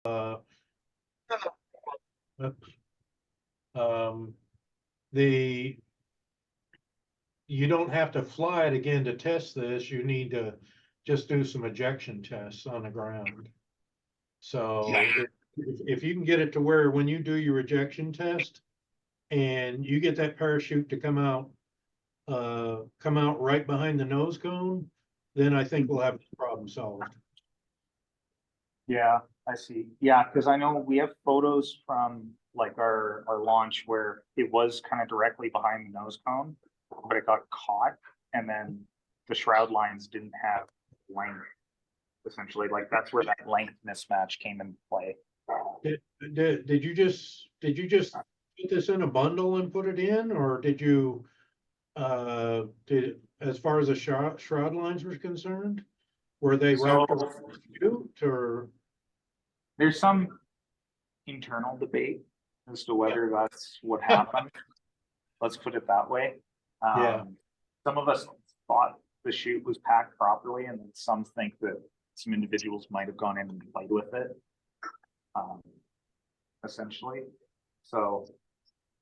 uh, um, the you don't have to fly it again to test this. You need to just do some ejection tests on the ground. So if you can get it to where when you do your ejection test and you get that parachute to come out right behind the nose cone, then I think we'll have the problem solved. Yeah, I see. Yeah, because I know we have photos from like our launch where it was kind of directly behind the nose cone, but it got caught, and then the shroud lines didn't have length. Essentially, like that's where that length mismatch came into play. Did you just put this in a bundle and put it in, or did you as far as the shroud lines were concerned, were they So wrapped around the chute, or there's some internal debate as to whether that's what happened. Let's put it that way. yeah, Some of us thought the chute was packed properly, and then some think that some individuals might have gone in and played with it. Essentially. So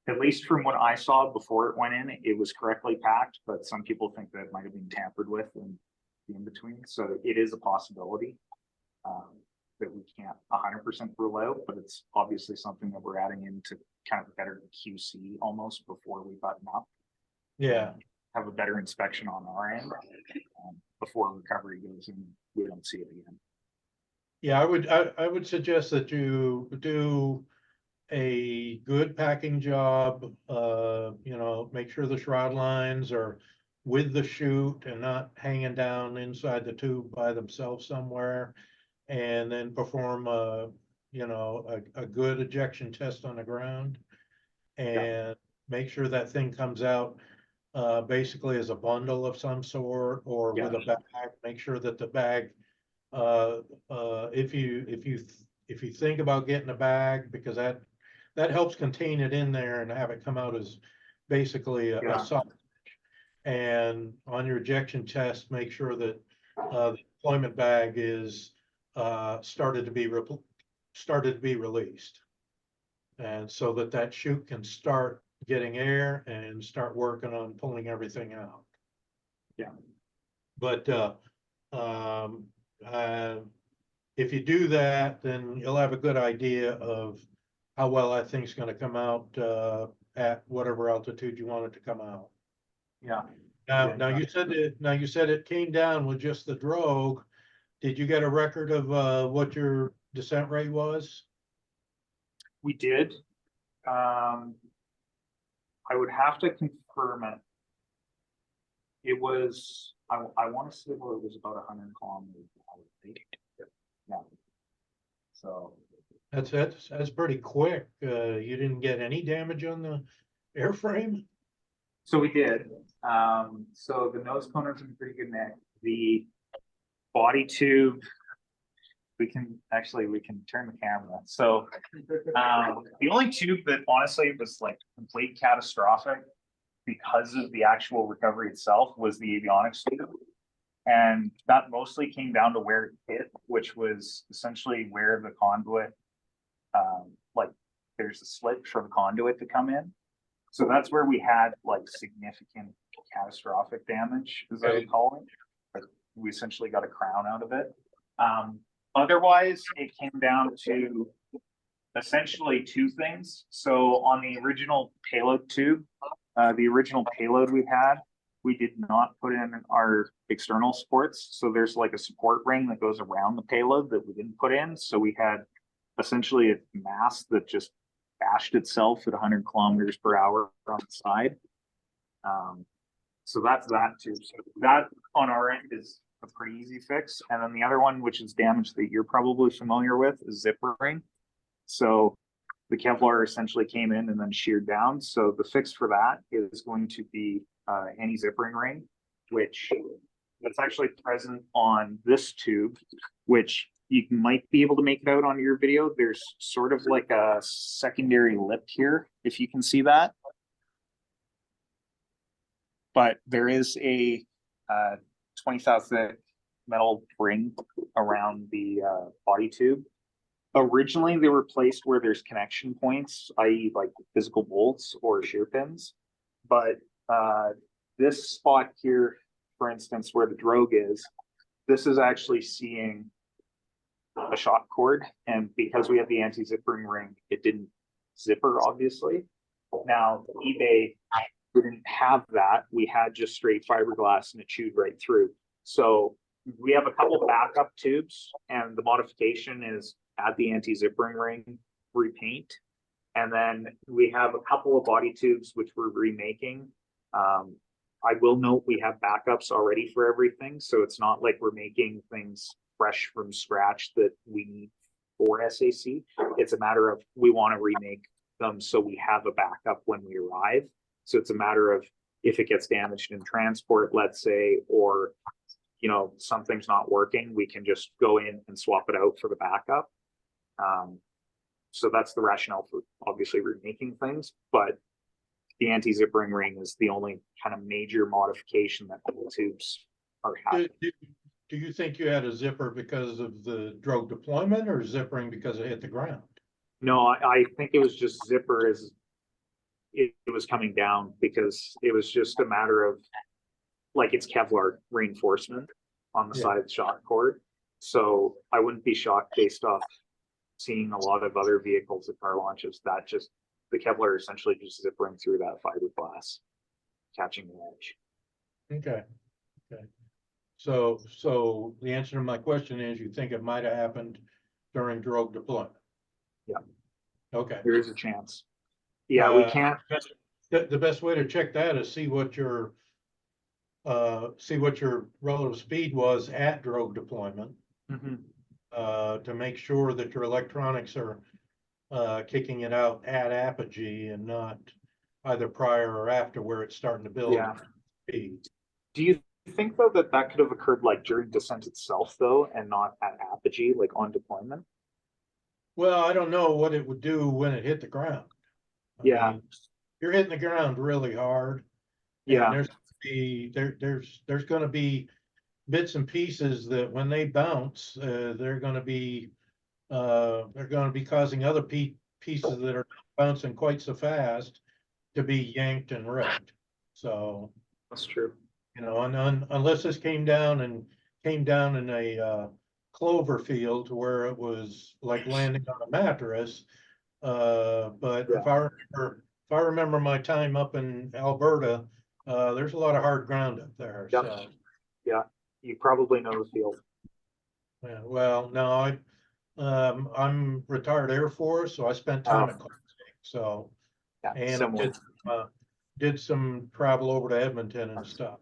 at least from what I saw before it went in, it was correctly packed, but some people think that it might have been tampered with and in between. So it is a possibility that we can't 100% rule out, but it's obviously something that we're adding in to kind of better QC almost before we button up. yeah. Have a better inspection on our end before recovery goes in. We don't see it again. Yeah, I would suggest that you do a good packing job, make sure the shroud lines are with the chute and not hanging down inside the tube by themselves somewhere. And then perform a good ejection test on the ground and make sure that thing comes out basically as a bundle of some sort or with a bag. Make sure that the bag if you think about getting a bag, because that helps contain it in there and have it come out as basically a sausage. And on your ejection test, make sure that the deployment bag is started to be released, and so that chute can start getting air and start working on pulling everything out. Yeah. But um, if you do that, then you'll have a good idea of how well that thing's going to come out at whatever altitude you want it to come out. Yeah. Now you said it came down with just the drogue. Did you get a record of what your descent rate was? We did. I would have to confirm it. It was, I want to say it was about 100 kilometers. Yeah. So That's pretty quick. You didn't get any damage on the airframe? So we did. So the nose coner's in pretty good nick. The body tube, we can turn the camera. So the only tube that honestly was like complete catastrophic because of the actual recovery itself was the avionics tube. And that mostly came down to where it hit, which was essentially where the conduit, like there's a slit for the conduit to come in. So that's where we had like significant catastrophic damage, as I would call it. But we essentially got a crown out of it. Otherwise, it came down to essentially two things. So on the original payload tube, the original payload we did not put in our external supports. So there's like a support ring that goes around the payload that we didn't put in. So we had essentially a mass that just bashed itself at 100 kilometers per hour on the side. So that's that too. So that on our end is a pretty easy fix. And then the other one, which is damage that you're probably familiar with, is zipper ring. So the Kevlar essentially came in and then sheared down. So the fix for that is going to be anti-zippering ring, which that's actually present on this tube, which you might be able to make it out on your video. There's sort of like a secondary lip here, if you can see that. But there is a 20 thou thick metal ring around the body tube. Originally, they were placed where there's connection points, i.e. like physical bolts or shear pins. But this spot here, for instance, where the drogue is, this is actually seeing a shock cord. And because we have the anti-zippering ring, it didn't zipper, obviously. Now, eBay didn't have that. We had just straight fiberglass and it chewed right through. So we have a couple of backup tubes, and the modification is add the anti-zippering ring, repaint. And then we have a couple of body tubes, which we're remaking. I will note we have backups already for everything. So it's not like we're making things fresh from scratch that we need for SAC. It's a matter of we want to remake them so we have a backup when we arrive. So it's a matter of if it gets damaged in transport, let's say, or you know, something's not working, we can just go in and swap it out for the backup. So that's the rationale for obviously remaking things, but the anti-zippering ring is the only kind of major modification that the tubes are having. Do you think you had a zipper because of the drogue deployment, or zippering because it hit the ground? No, I think it was just zipper as it was coming down, because it was just a matter of like it's Kevlar reinforcement on the side of the shock cord. So I wouldn't be shocked based off seeing a lot of other vehicles at car launches that just the Kevlar essentially just zippering through that fiberglass, catching the edge. Okay. Okay. So the answer to my question is you think it might have happened during drogue deployment? Yeah. Okay. There is a chance. Yeah, we can't. The best way to check that is see what your relative speed was at drogue deployment. To make sure that your electronics are kicking it out at apogee and not either prior or after where it's starting to build speed. Do you think though that that could have occurred like during descent itself though, and not at apogee, like on deployment? Well, I don't know what it would do when it hit the ground. I mean, you're hitting the ground really hard. And there's going to be bits and pieces that when they bounce, they're going to be causing other pieces that are bouncing quite so fast to be yanked and ripped. So That's true. you know, unless this came down in a clover field to where it was like landing on a mattress. But if I remember my time up in Alberta, there's a lot of hard ground up there. Yep. So Yeah, you probably know the field. yeah, well, no, I'm retired Air Force, so I spent time at Calgary. So and did some travel over to Edmonton and stuff.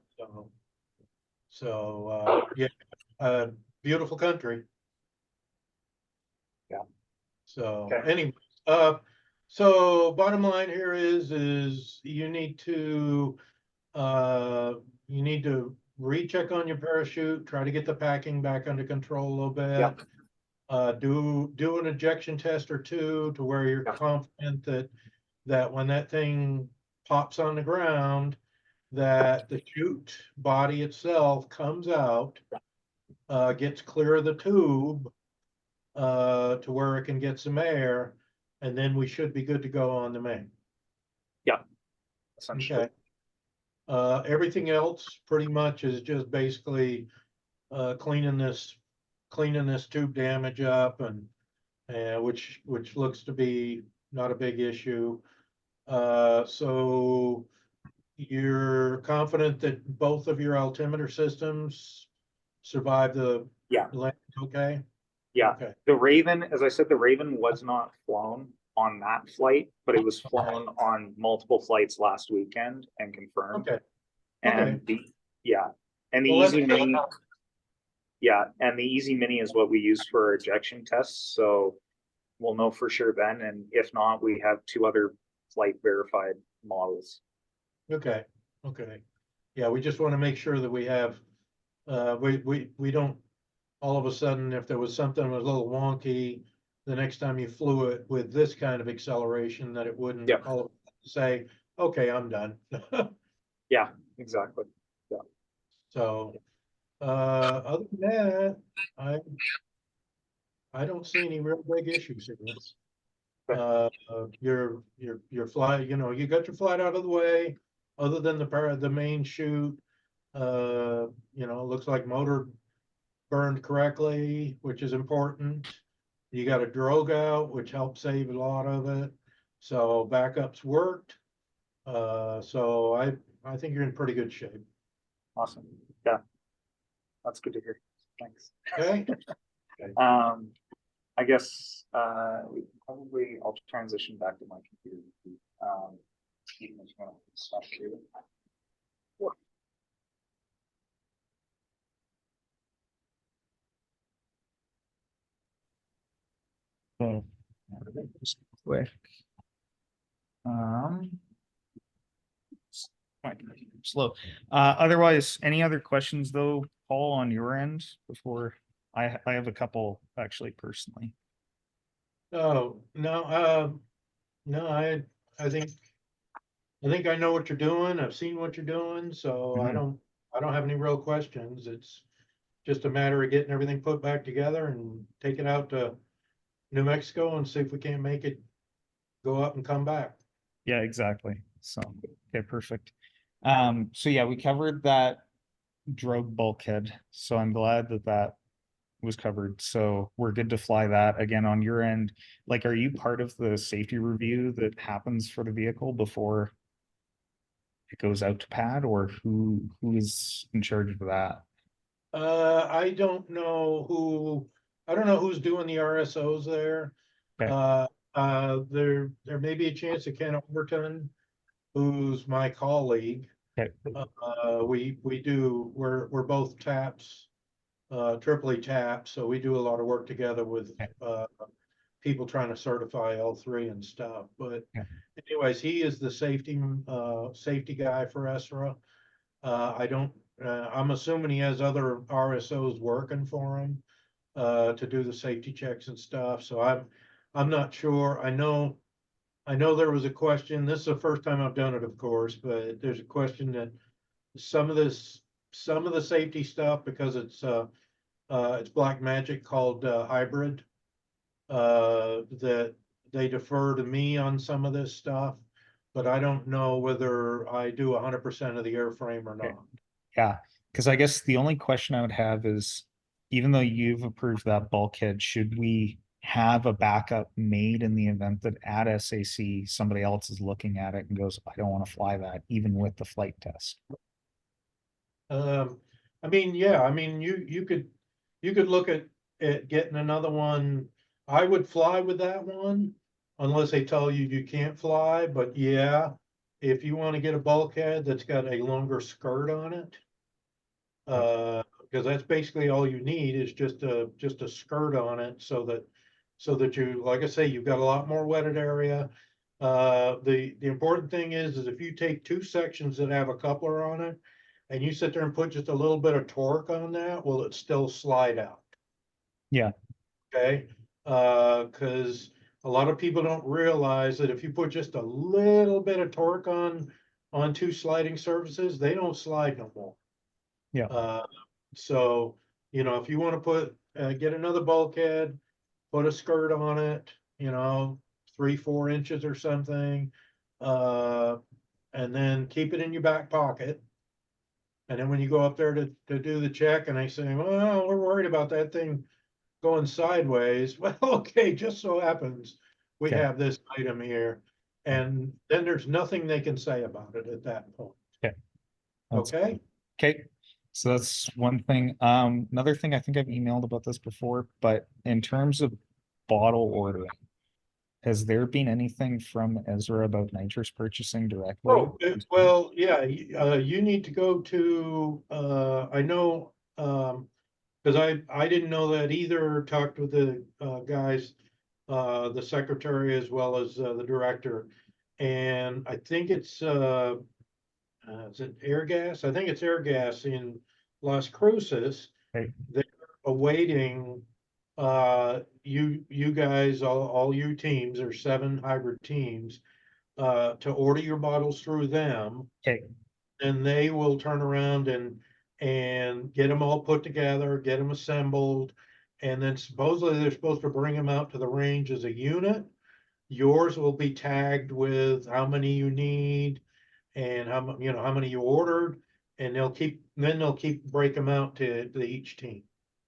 So yeah, beautiful country. Yeah. So anyway, so bottom line here is you need to recheck on your parachute, try to get the packing back under control a little bit. Do an ejection test or two to where you're confident that when that thing pops on the ground, that the chute body itself comes out, gets clear of the tube, to where it can get some air, and then we should be good to go on the main. Yeah. Essentially. Okay. Everything else pretty much is just basically cleaning this tube damage up, and which looks to be not a big issue. So you're confident that both of your altimeter systems survive the landing okay? Yeah. Okay. The Raven, as I said, the Raven was not flown on that flight, but it was flown on multiple flights last weekend and confirmed. Okay. And and the Well, Easy Mini, and the Easy Mini is what we use for our ejection tests. So we'll know for sure then. And if not, we have two other flight verified models. Okay. Yeah, we just want to make sure that we have, we don't all of a sudden, if there was something that was a little wonky, the next time you flew it with this kind of acceleration, that it wouldn't all of a sudden say, okay, I'm done. Yeah, exactly. Yeah. So, other than that, I don't see any real big issues in this. Okay. Your flight, you know, you got your flight out of the way, other than the main chute. You know, looks like motor burned correctly, which is important. You got a drogue out, which helped save a lot of it. So backups worked. So I think you're in pretty good shape. Awesome. Yeah, that's good to hear. Thanks. Okay. I guess I'll transition back to my computer. Even if you want to stop sharing. Okay. Just quick. My computer's slow. Otherwise, any other questions though, Paul, on your end before I have a couple actually personally. Oh, no, no, I think I know what you're doing. I've seen what you're doing, so Mhm. I don't have any real questions. It's just a matter of getting everything put back together and take it out to New Mexico and see if we can't make it go up and come back. Yeah, exactly. So, okay, perfect. So yeah, we covered that drogue bulkhead. So I'm glad that that was covered. So we're good to fly that again on your end. Like, are you part of the safety review that happens for the vehicle before it goes out to pad, or who is in charge of that? I don't know I don't know who's doing the RSOs there. Okay. There may be a chance that Ken Overton, who's my colleague. Okay. We're both TAPS, triply TAPS, so we do a lot of work together with people trying to certify L3 and stuff. But Yeah. anyways, he is the safety guy for ESRA. I don't, I'm assuming he has other RSOs working for him to do the safety checks and stuff. So I'm not sure. I know there was a question. This is the first time I've done it, of course, but there's a question that some of some of the safety stuff, because it's black magic called hybrid, that they defer to me on some of this stuff, but I don't know whether I do 100% of the airframe or Okay. not. Yeah, because I guess the only question I would have is, even though you've approved that bulkhead, should we have a backup made in the event that at SAC somebody else is looking at it and goes, I don't want to fly that, even with the flight test? I mean, yeah, I mean, you could look at getting another one. I would fly with that one unless they tell you you can't fly, but yeah, if you want to get a bulkhead that's got a longer skirt on it, because that's basically all you need is just a skirt on it so that you, like I say, you've got a lot more wetted area. The important thing is if you take two sections that have a coupler on it and you sit there and put just a little bit of torque on that, will it still slide out? Yeah. Okay, because a lot of people don't realize that if you put just a little bit of torque on two sliding surfaces, they don't slide no more. Yeah. So, you know, if you want to get another bulkhead, put a skirt on it, you know, 3, 4 inches or something. And then keep it in your back pocket. And then when you go up there to do the check and they say, well, we're worried about that thing going sideways. Well, okay, just so happens we Okay. have this item here. And then there's nothing they can say about it at that point. Okay. That's Okay. okay. So that's one thing. Another thing, I think I've emailed about this before, but in terms of bottle ordering, has there been anything from Ezra about nitrous purchasing directly? Oh, well, yeah, you need to go to, I know, because I didn't know that either, talked with the guys, the secretary as well as the director. And I think it's is it air gas? I think it's air gas in Las Cruces. Okay. They're awaiting you guys, all you teams, or 7 hybrid teams, to order your bottles through them. Okay. And they will turn around and get them all put together, get them assembled, And then supposedly they're supposed to bring them out to the range as a unit. Yours will be tagged with how many you need and how many you ordered. And they'll keep break them out to each team.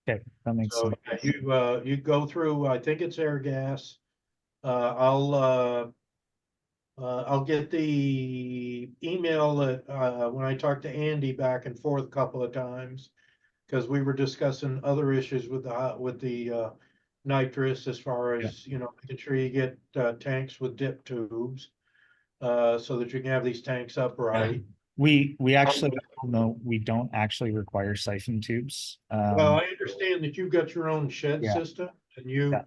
Okay, that makes So sense. yeah, you go through, I think it's air gas. I'll get the email that, when I talked to Andy back and forth a couple of times. Cause we were discussing other issues with the nitrous as far Yeah. as, making sure you get, tanks with dip tubes. So that you can have these tanks upright. We actually no, we don't actually require siphon tubes. Well, I understand that you've got your own shed Yeah. system and Yeah.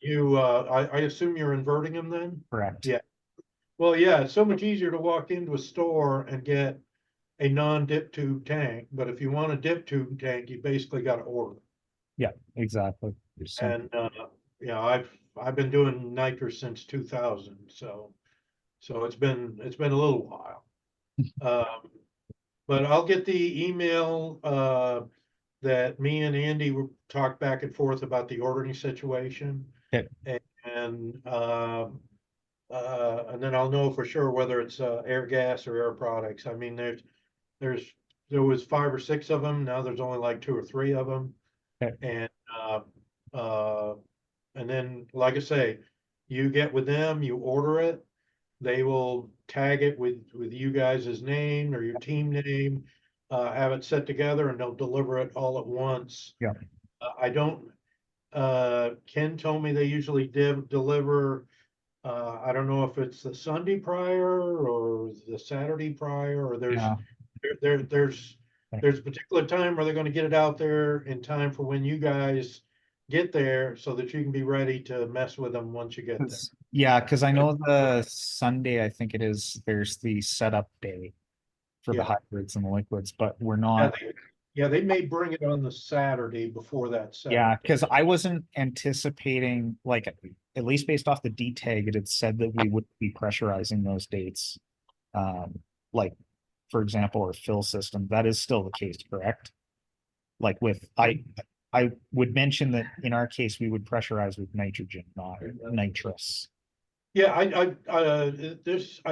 I assume you're inverting them then? Correct. Yeah. Well, yeah, it's so much easier to walk into a store and get a non-dip tube tank, but if you want a dip tube tank, you basically gotta order. Yeah, exactly. So, And, I've been doing nitrous since 2000, so it's been a little while. Um, but I'll get the email, that me and Andy talked back and forth about the ordering situation. okay, And then I'll know for sure whether it's air gas or air products. I mean, there was 5 or 6 of them. Now there's only like 2 or 3 of them. okay, And uh, uh, and then, like I say, you get with them, you order it. They will tag it with you guys' name or your team name, have it set together, and they'll deliver it all at once. yeah, I don't. Ken told me they usually deliver. I don't know if it's the Sunday prior or the Saturday prior, or yeah. there's Okay. there's a particular time where they're gonna get it out there in time for when you guys get there so that you can be ready to mess with them once you get there. Yeah, because I know the Sunday, I think it is, there's the setup day for the Yeah. hybrids and the liquids, but we're Yeah, not. they may bring it on the Saturday before that Yeah, Saturday. because I wasn't anticipating, like, at least based off the D tag, it had said that we would be pressurizing those dates. Like, for example, our fill system, that is still the case, correct? Like I would mention that in our case, we would pressurize with nitrogen, not nitrous. Yeah, I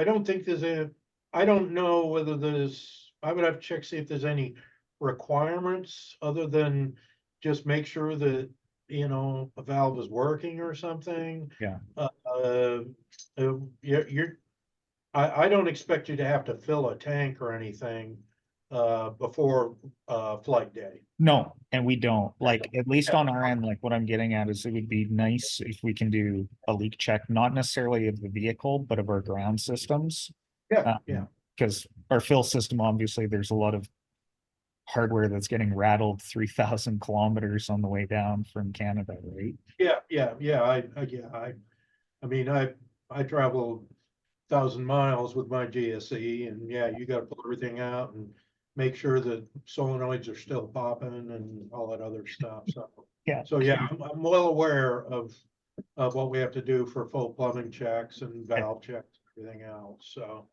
don't think I don't know whether I would have to check, see if there's any requirements other than just make sure that, a valve is working or something. Yeah. I don't expect you to have to fill a tank or anything, before, flight day. No, and we don't. Like, at least on our end, like what I'm getting at is it would be nice if we can do a leak check, not necessarily of the vehicle, but of our ground systems. Yeah, yeah. Because our fill system, obviously, there's a lot of hardware that's getting rattled 3,000 kilometers on the way down from Canada, right? Yeah. I mean, I travel 1,000 miles with my GSE, and yeah, you gotta pull everything out and make sure that solenoids are still popping and all that other stuff, so. Yeah. So yeah, I'm well aware of what we have to do for full plumbing checks and valve checks, and everything else, so.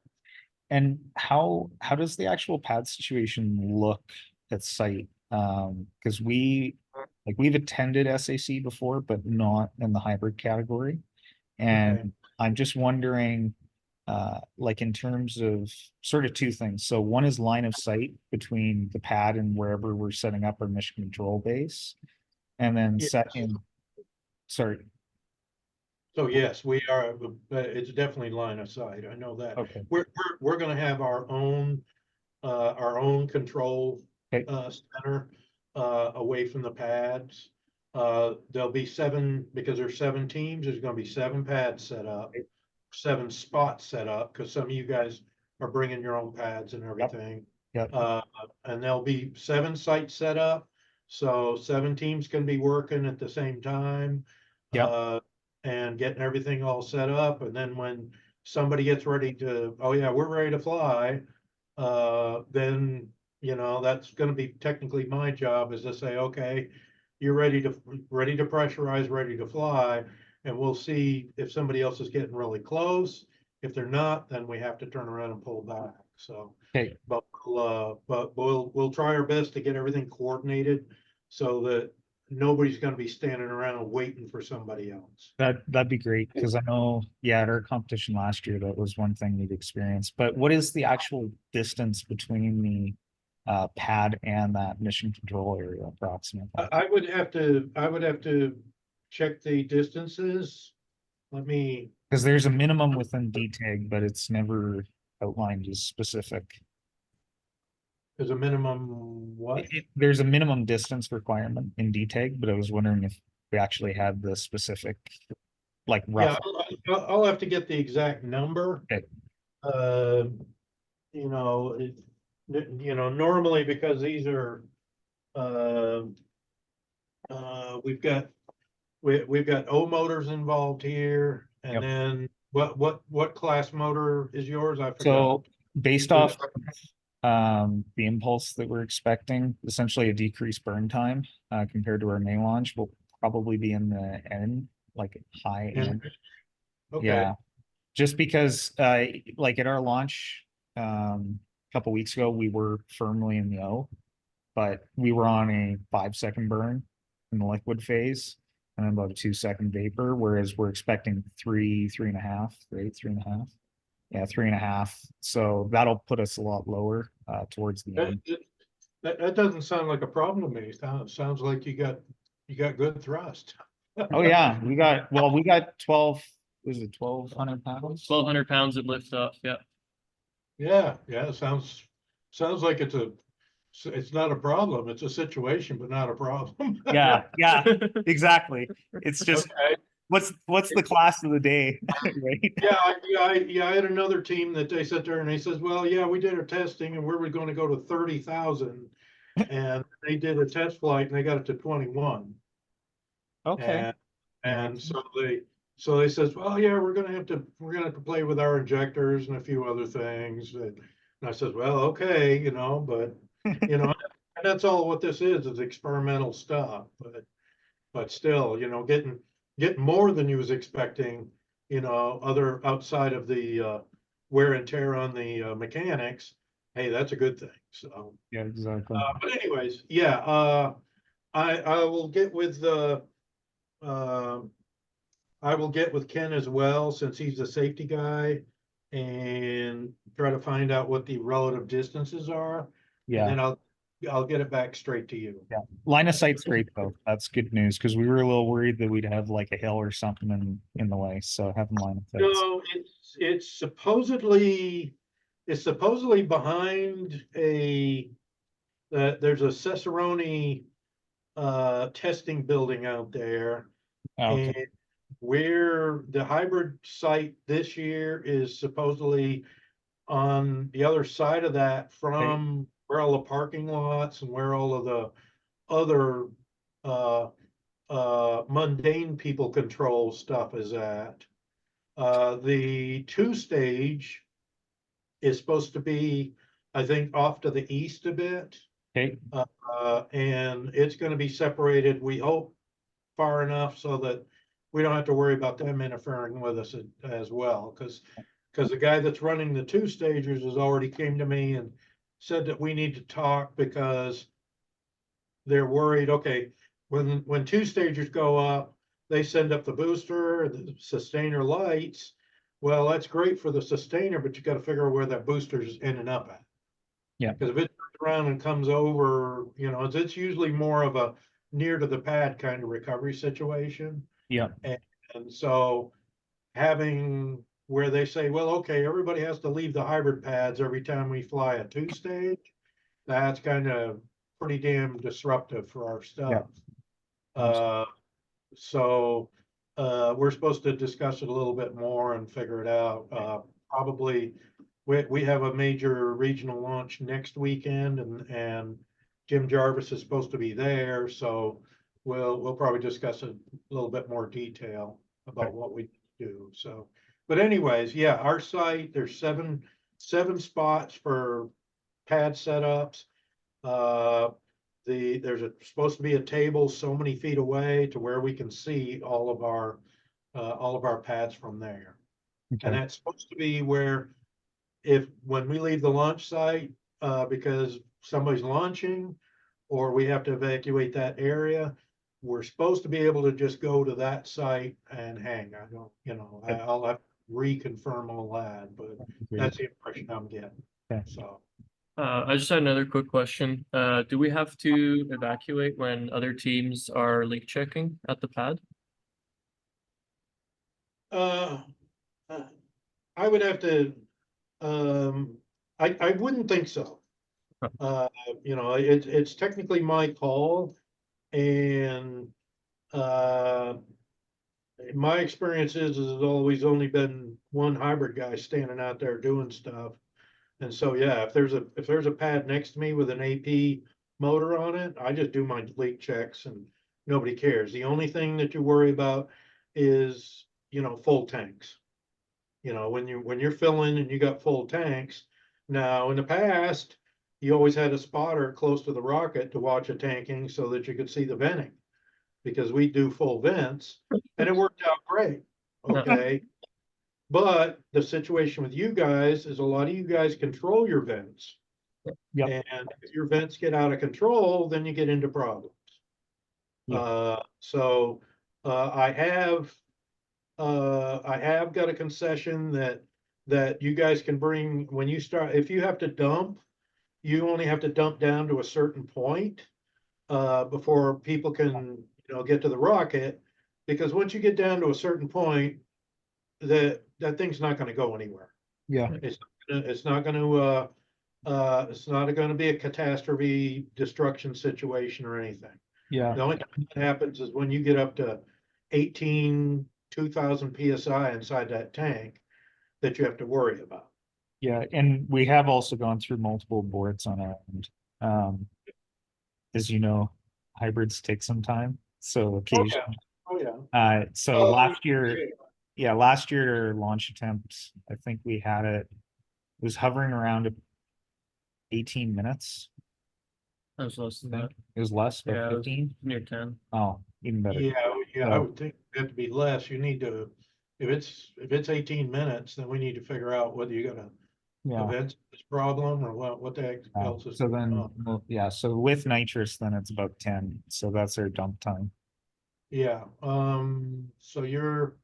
And how does the actual pad situation look at site? Because we've attended SAC before, but not in the hybrid category. And Okay. I'm just wondering, like in terms of sort of 2 things. So one is line of sight between the pad and wherever we're setting up our mission control base. And then Yes. second, sorry, So yes, we are, it's definitely line of sight, I know that. okay, We're gonna have our own control, okay, center, away from the pads. There'll be 7, because there's 7 teams, there's gonna be 7 pads set up, 7 spots set up, because some of you guys are bringing your own pads and everything. yep, And there'll be 7 sites set up, so 7 teams can be working at the same time. yep, And getting everything all set up, and then when somebody gets ready to, oh yeah, we're ready to fly, then, that's gonna be technically my job, is to say, okay, you're ready to pressurize, ready to fly, and we'll see if somebody else is getting really close. If they're not, then we have to turn around and pull back, so. okay, But we'll try our best to get everything coordinated so that, nobody's gonna be standing around waiting for somebody else. That'd be great, because I know, yeah, at our competition last year, that was one thing we'd experienced. But what is the actual distance between the pad and that mission control area approximately? I would have to check the distances. Let me, Because there's a minimum within DTAG, but it's never outlined as specific. there's a minimum what? There's a minimum distance requirement in DTAG, but I was wondering if we actually had the specific, like Yeah, rough. I'll have to get the exact number. Okay. You know, normally because these are, we've got, we've got O motors involved here, and Yep. then what class motor is yours? I forgot. So based off the impulse that we're expecting, essentially a decreased burn time compared to our main launch will probably be in the end, like high end. Okay, Yeah, just because like at our launch a couple weeks ago, we were firmly in the O, but we were on a 5-second burn in the liquid phase and about a 2-second vapor, whereas we're expecting 3.5, right? 3.5. Yeah, 3.5. So that'll put us a lot lower towards the end. that doesn't sound like a problem to me. Sounds like you got good thrust. Oh yeah, we got 12, was it 1,200 pounds? 1,200 pounds at lift off. Yeah. Yeah, sounds like it's not a problem. It's a situation, but not a problem. Yeah, exactly. It's just Okay. what's the class of the day, right? Yeah, I had another team that they sat there and they says, well, yeah, we did our testing and we were going to go to 30,000. And they did a test flight and they got it to 21. Okay. And so they says, well, yeah, we're gonna have to play with our injectors and a few other things. And I says, well, okay, but and that's all what this is experimental stuff. But still, getting more than you was expecting, other outside of the wear and tear on the mechanics. Hey, that's a good thing. So Yeah, exactly. but anyways, yeah, I will get with um I will get with Ken as well, since he's the safety guy, and try to find out what the relative distances are. And Yeah, then I'll get it back straight to you. yeah. Line of sight's great though. That's good news, because we were a little worried that we'd have like a hill or something in the way. So having line of sight. No, it's supposedly behind there's a Cicerone testing building out there. Okay. And where the hybrid site this year is supposedly on the other side of that, from where all the parking lots and where all of the other mundane people control stuff is at. The 2-stage is supposed to be, I think, off to the east a bit. Okay. And it's gonna be separated, we hope, far enough so that we don't have to worry about them interfering with us as well, because the guy that's running the 2-stagers has already came to me and said that we need to talk, because they're worried, okay, when 2-stagers go up, they send up the booster, the sustainer lights. Well, that's great for the sustainer, but you got to figure out where that booster's ending up at. Yeah. Because if it turns around and comes over, it's usually more of a near to the pad kind of recovery situation. Yeah. And so having where they say, well, okay, everybody has to leave the hybrid pads every time we fly a 2-stage, that's kind of pretty damn disruptive for our stuff. So we're supposed to discuss it a little bit more and figure it out. Probably we have a major regional launch next weekend, and Jim Jarvis is supposed to be there, so we'll probably discuss a little bit more detail about what we do. So, but anyways, yeah, our site, there's seven spots for pad setups. There's supposed to be a table so many feet away to where we can see all of our pads from there. Okay. And that's supposed to be where, when we leave the launch site, because somebody's launching or we have to evacuate that area, we're supposed to be able to just go to that site and hang. I don't, I'll have to reconfirm all that, but that's the impression I'm getting. Okay. So, I just had another quick question. Do we have to evacuate when other teams are leak checking at the pad? uh, I would have to, I wouldn't think so. It's technically my call, and, my experience is there's always only been one hybrid guy standing out there doing stuff. And so, yeah, if there's a pad next to me with an AP motor on it, I just do my leak checks and nobody cares. The only thing that you worry about is, full tanks. When you're filling and you got full tanks. Now, in the past, you always had a spotter close to the rocket to watch a tanking so that you could see the venting. Because we do full vents and it worked out great, okay? But the situation with you guys is a lot of you guys control your vents. Yep. And if your vents get out of control, then you get into problems. Yep. So I have got a concession that you guys can bring when you start. If you have to dump, you only have to dump down to a certain point before people can get to the rocket. Because once you get down to a certain point, that thing's not going to go anywhere. Yeah. It's not going to be a catastrophe destruction situation or anything. Yeah. The only thing that happens is when you get up to 2,000 PSI inside that tank that you have to worry about. Yeah, and we have also gone through multiple boards on our end. As you know, hybrids take some time, so occasionally. Oh, yeah. So last year, last year launch attempts, I think we had it was hovering around 18 minutes. That was less than I think that. it was less, Yeah, but it was 15. near 10. Oh, even better. Yeah, I So- would think it had to be less. You need to, if it's 18 minutes, then we need to figure out whether you got a Yeah. event problem or what the heck else is. So going then, on. well, yeah, so with nitrous, then it's about 10. So that's our dump time. Yeah, so you're,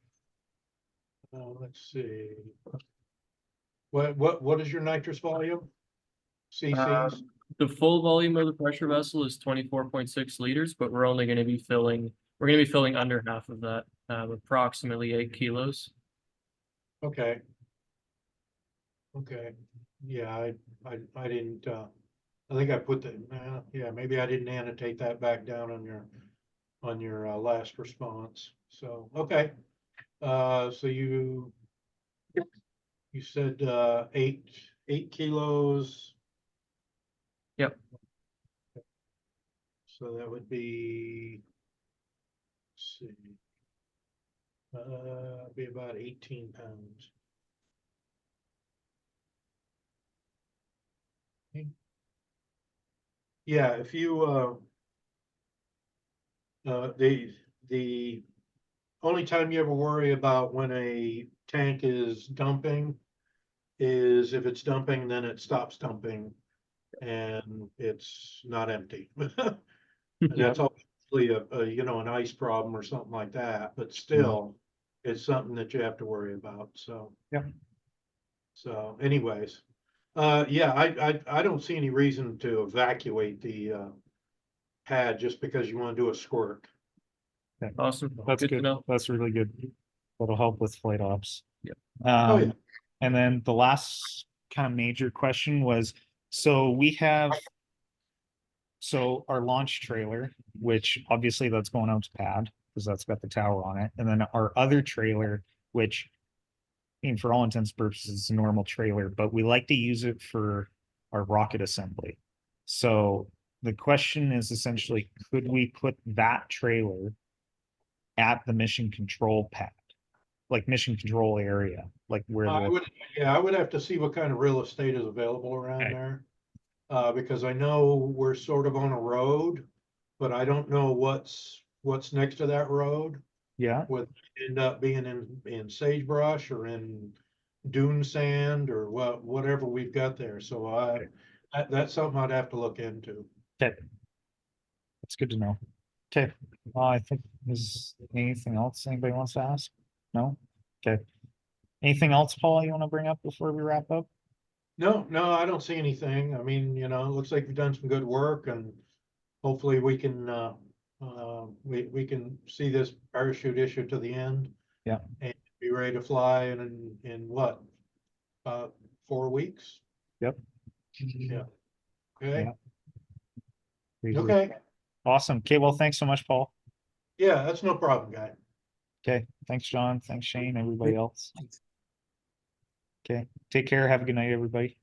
let's see. What is your nitrous volume? CCs? The full volume of the pressure vessel is 24.6 liters, but we're only going to be filling, under half of that, approximately 8 kilos. Okay. Okay, yeah, I didn't, I think I put the, yeah, maybe I didn't annotate that back down on your last response, so, okay. So you said, 8 kilos. Yep. So that would be, let's see, be about 18 pounds. Yeah, if you, the only time you ever worry about when a tank is dumping is if it's dumping, then it stops dumping and it's not empty. That's obviously an ice problem or something like that, but still, it's something that you have to worry about, so. Yeah. So anyways, yeah, I don't see any reason to evacuate the pad just because you want to do a squirt. Awesome. That's Good to good. know. That's really good. That'll help with flight ops. Yep. Oh, yeah. And then the last kind of major question was, so we have, so our launch trailer, which obviously that's going out to pad because that's got the tower on it. And then our other trailer, which I mean, for all intents and purposes, it's a normal trailer, but we like to use it for our rocket assembly. So the question is essentially, could we put that trailer at the mission control pad, like mission control area, like where I the, would have to see what kind of real estate is available around Okay. there. Because I know we're sort of on a road, but I don't know what's next to that road. yeah, Would end up being in sagebrush or in dune sand or whatever we've got there. So that's something I'd have to look into. okay. That's good to know. Okay, well, I think is anything else anybody wants to ask? No? Okay. Anything else, Paul, you want to bring up before we wrap up? No, I don't see anything. I mean, it looks like you've done some good work and hopefully we can, we can see this parachute issue to the end. Yeah. And be ready to fly in what? 4 weeks? Yep. Yeah. Okay, Crazy. okay. Awesome. Okay, well, thanks so much, Paul. Yeah, that's no problem, guy. Okay, thanks, John. Thanks, Shane, everybody else. Okay, take care. Have a good night, everybody.